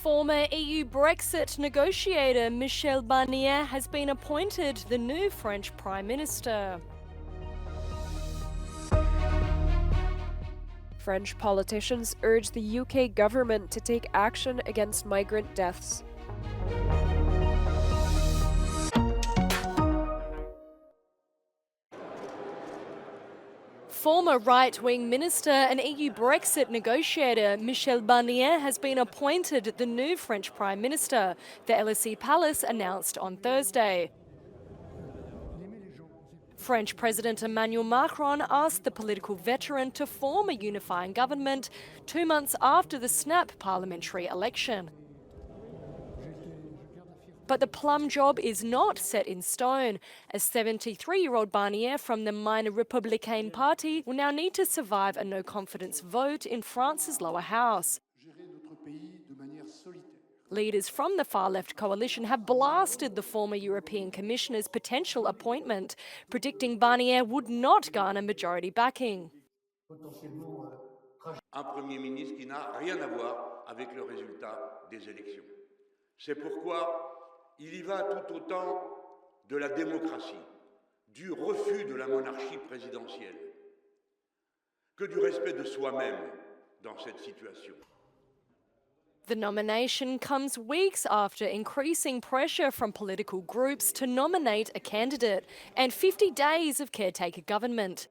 Former EU Brexit negotiator Michel Barnier has been appointed the new French Prime Minister. French politicians urge the UK government to take action against migrant deaths. Former right-wing minister and EU Brexit negotiator Michel Barnier has been appointed the new French Prime Minister, the Elysee Palace announced on Thursday. French President Emmanuel Macron asked the political veteran to form a unifying government 2 months after the snap parliamentary election. But the plum job is not set in stone, as 73-year-old Barnier from the minor Republican Party will now need to survive a no-confidence vote in France's lower house. Leaders from the far-left coalition have blasted the former European Commissioner's potential appointment, predicting Barnier would not garner majority backing. Un Premier ministre qui n'a rien à voir avec le résultat des élections. C'est pourquoi il y va tout autant de la démocratie, du refus de la monarchie présidentielle, que du respect de soi-même dans cette situation. The nomination comes weeks after increasing pressure from political groups to nominate a candidate and 50 days of caretaker government.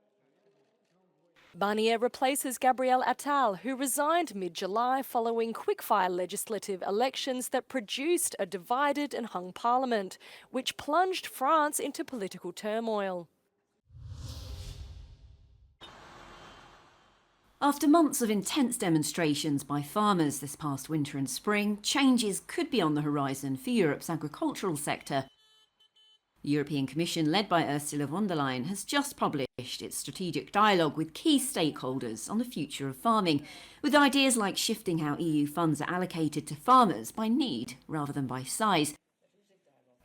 Barnier replaces Gabriel Attal, who resigned mid-July following quickfire legislative elections that produced a divided and hung parliament, which plunged France into political turmoil. After months of intense demonstrations by farmers this past winter and spring, changes could be on the horizon for Europe's agricultural sector. The European Commission, led by Ursula von der Leyen, has just published its strategic dialogue with key stakeholders on the future of farming, with ideas like shifting how EU funds are allocated to farmers by need rather than by size.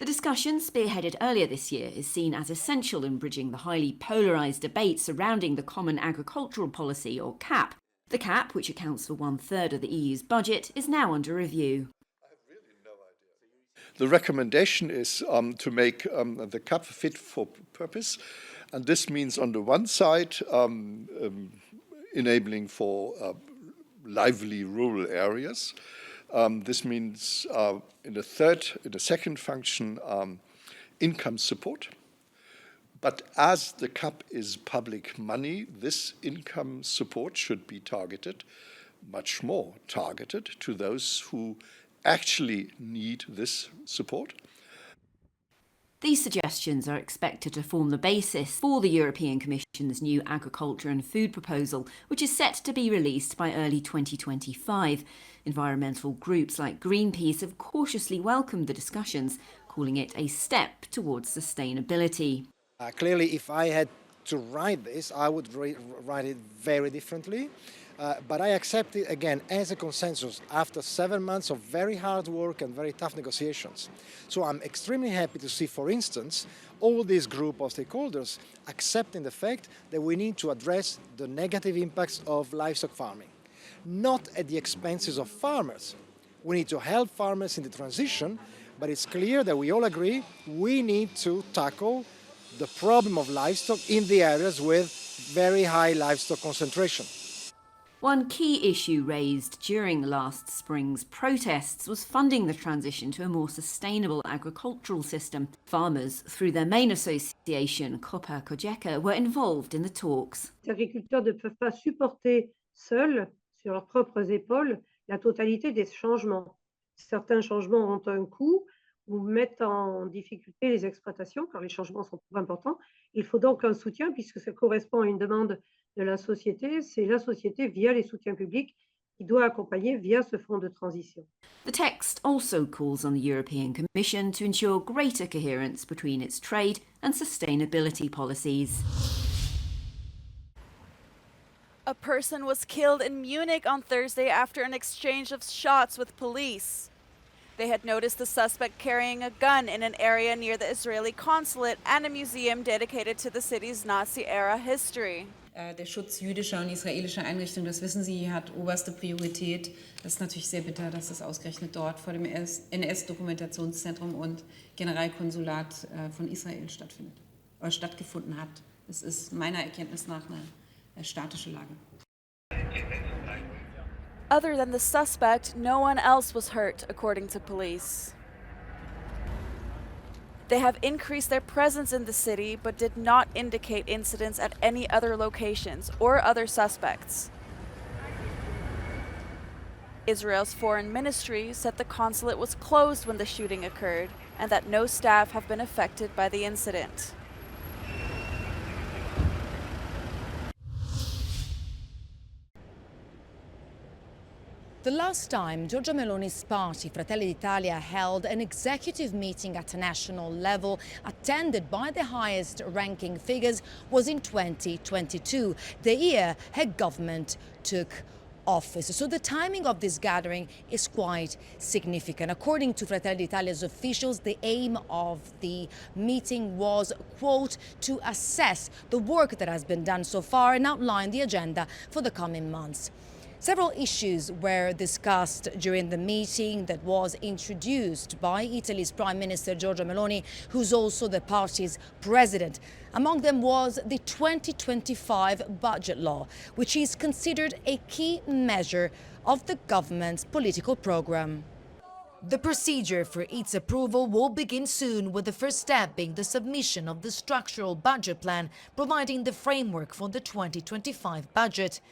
The discussion, spearheaded earlier this year, is seen as essential in bridging the highly polarised debate surrounding the Common Agricultural Policy, or CAP. The CAP, which accounts for 1/3 of the EU's budget, is now under review. The recommendation is to make the CAP fit for purpose, and this means on the one side enabling for lively rural areas. This means in the second function, income support. But as the CAP is public money, this income support should be targeted, much more targeted, to those who actually need this support. These suggestions are expected to form the basis for the European Commission's new agriculture and food proposal, which is set to be released by early 2025. Environmental groups like Greenpeace have cautiously welcomed the discussions, calling it a step towards sustainability. Clearly, if I had to write this, I would write it very differently. But I accept it, again, as a consensus after 7 months of very hard work and very tough negotiations. So I'm extremely happy to see, for instance, all this group of stakeholders accepting the fact that we need to address the negative impacts of livestock farming, not at the expenses of farmers. We need to help farmers in the transition, but it's clear that we all agree we need to tackle the problem of livestock in the areas with very high livestock concentration. One key issue raised during last spring's protests was funding the transition to a more sustainable agricultural system. Farmers, through their main association, Copa Cogeca, were involved in the talks. Les agriculteurs ne peuvent pas supporter seuls, sur leurs propres épaules, la totalité des changements. Certains changements ont un coût ou mettent en difficulté les exploitations, car les changements sont trop importants. Il faut donc un soutien, puisque ça correspond à une demande de la société. C'est la société, via les soutiens publics, qui doit accompagner via ce fonds de transition. The text also calls on the European Commission to ensure greater coherence between its trade and sustainability policies. A person was killed in Munich on Thursday after an exchange of shots with police. They had noticed the suspect carrying a gun in an area near the Israeli consulate and a museum dedicated to the city's Nazi-era history. Der Schutz jüdischer und israelischer Einrichtungen, das wissen Sie, hat oberste Priorität. Das ist natürlich sehr bitter, dass das ausgerechnet dort vor dem NS-Dokumentationszentrum und Generalkonsulat von Israel stattgefunden hat. Es ist meiner Erkenntnis nach eine statische Lage. Other than the suspect, no one else was hurt, according to police. They have increased their presence in the city, but did not indicate incidents at any other locations or other suspects. Israel's foreign ministry said the consulate was closed when the shooting occurred and that no staff have been affected by the incident. The last time Giorgia Meloni's party, Fratelli d'Italia, held an executive meeting at a national level, attended by the highest-ranking figures, was in 2022, the year her government took office. So the timing of this gathering is quite significant. According to Fratelli d'Italia's officials, the aim of the meeting was, quote, to assess the work that has been done so far and outline the agenda for the coming months. Several issues were discussed during the meeting that was introduced by Italy's Prime Minister Giorgia Meloni, who's also the party's president. Among them was the 2025 budget law, which is considered a key measure of the government's political program. The procedure for its approval will begin soon, with the first step being the submission of the structural budget plan, providing the framework for the 2025 budget.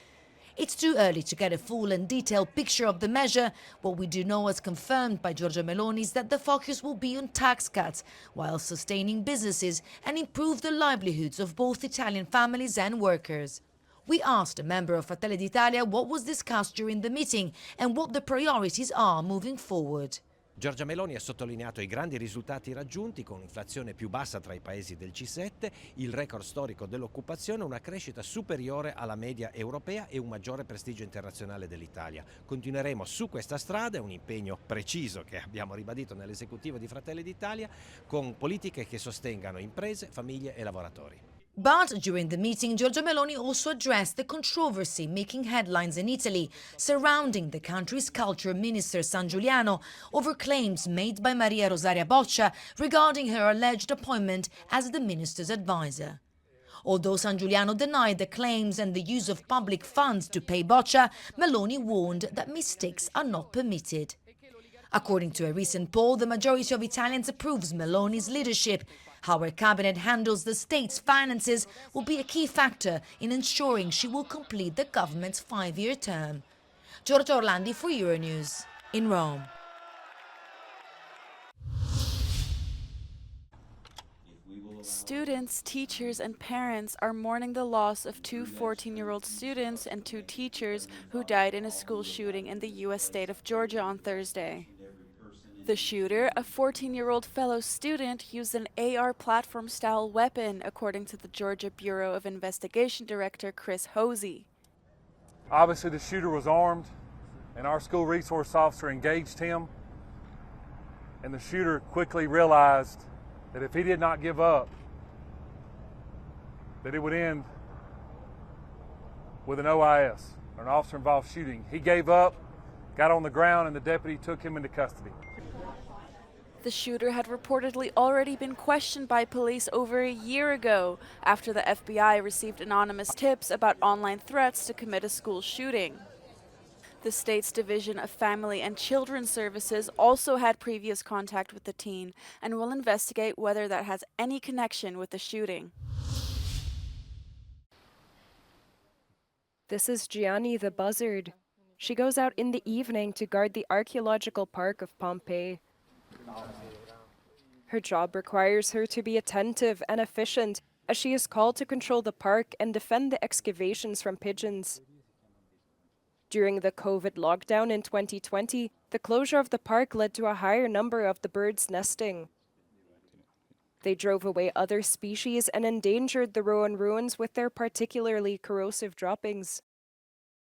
It's too early to get a full and detailed picture of the measure. What we do know, as confirmed by Giorgia Meloni, is that the focus will be on tax cuts, while sustaining businesses and improve the livelihoods of both Italian families and workers. We asked a member of Fratelli d'Italia what was discussed during the meeting and what the priorities are moving forward. Giorgia Meloni ha sottolineato i grandi risultati raggiunti con un'inflazione più bassa tra i paesi del G7, il record storico dell'occupazione, una crescita superiore alla media europea e un maggiore prestigio internazionale dell'Italia. Continueremo su questa strada, è un impegno preciso che abbiamo ribadito nell'esecutivo di Fratelli d'Italia, con politiche che sostengano imprese, famiglie e lavoratori. But during the meeting, Giorgia Meloni also addressed the controversy making headlines in Italy surrounding the country's culture minister San Giuliano over claims made by Maria Rosaria Boccia regarding her alleged appointment as the minister's advisor. Although San Giuliano denied the claims and the use of public funds to pay Boccia, Meloni warned that mistakes are not permitted. According to a recent poll, the majority of Italians approves Meloni's leadership. How her cabinet handles the state's finances will be a key factor in ensuring she will complete the government's 5-year term. Giorgia Orlandi for Euronews in Rome. Students, teachers, and parents are mourning the loss of two 14-year-old students and two teachers who died in a school shooting in the U.S. state of Georgia on Thursday. The shooter, a 14-year-old fellow student, used an AR platform-style weapon, according to the Georgia Bureau of Investigation Director Chris Hosey. Obviously, the shooter was armed, and our school resource officer engaged him. And the shooter quickly realized that if he did not give up, that it would end with an OIS, or an officer-involved shooting. He gave up, got on the ground, and the deputy took him into custody. The shooter had reportedly already been questioned by police over a year ago after the FBI received anonymous tips about online threats to commit a school shooting. The state's Division of Family and Children Services also had previous contact with the teen and will investigate whether that has any connection with the shooting. This is Gianni the buzzard. She goes out in the evening to guard the archaeological park of Pompeii. Her job requires her to be attentive and efficient, as she is called to control the park and defend the excavations from pigeons. During the COVID lockdown in 2020, the closure of the park led to a higher number of the birds nesting. They drove away other species and endangered the Rowan ruins with their particularly corrosive droppings.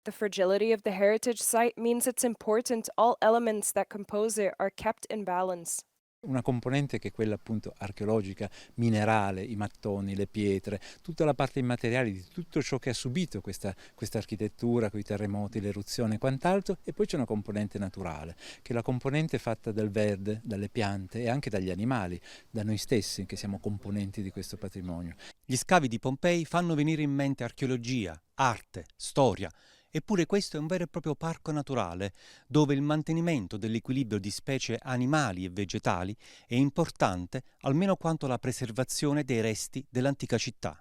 The fragility of the heritage site means it's important all elements that compose it are kept in balance. Una componente che è quella appunto archeologica, minerale, i mattoni, le pietre, tutta la parte immateriale di tutto ciò che ha subito questa architettura, con i terremoti, l'eruzione e quant'altro, e poi c'è una componente naturale, che è la componente fatta dal verde, dalle piante e anche dagli animali, da noi stessi che siamo componenti di questo patrimonio. Gli scavi di Pompei fanno venire in mente archeologia, arte, storia. Eppure questo è un vero e proprio parco naturale, dove il mantenimento dell'equilibrio di specie animali e vegetali è importante almeno quanto la preservazione dei resti dell'antica città.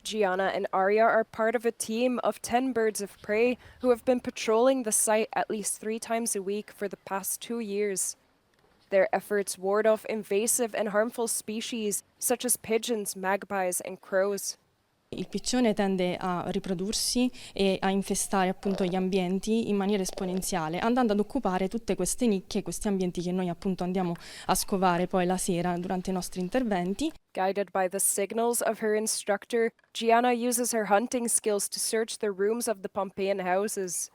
Gianna and Arya are part of a team of 10 birds of prey who have been patrolling the site at least 3 times a week for the past 2 years. Their efforts ward off invasive and harmful species such as pigeons, magpies, and crows. Il piccione tende a riprodursi e a infestare appunto gli ambienti in maniera esponenziale, andando ad occupare tutte queste nicchie, questi ambienti che noi appunto andiamo a scovare poi la sera durante i nostri interventi. Guided by the signals of her instructor, Gianna uses her hunting skills to search the rooms of the Pompeian houses.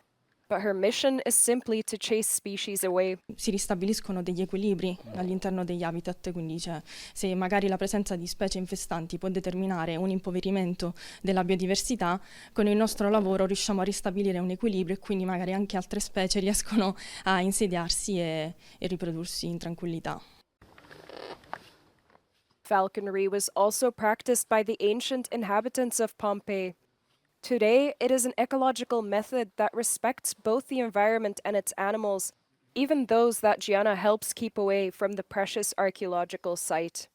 But her mission is simply to chase species away. Si ristabiliscono degli equilibri all'interno degli habitat, quindi se magari la presenza di specie infestanti può determinare un impoverimento della biodiversità, con il nostro lavoro riusciamo a ristabilire un equilibrio e quindi magari anche altre specie riescono a insediarsi e riprodursi in tranquillità. Falconry was also practiced by the ancient inhabitants of Pompeii. Today, it is an ecological method that respects both the environment and its animals, even those that Gianna helps keep away from the precious archaeological site.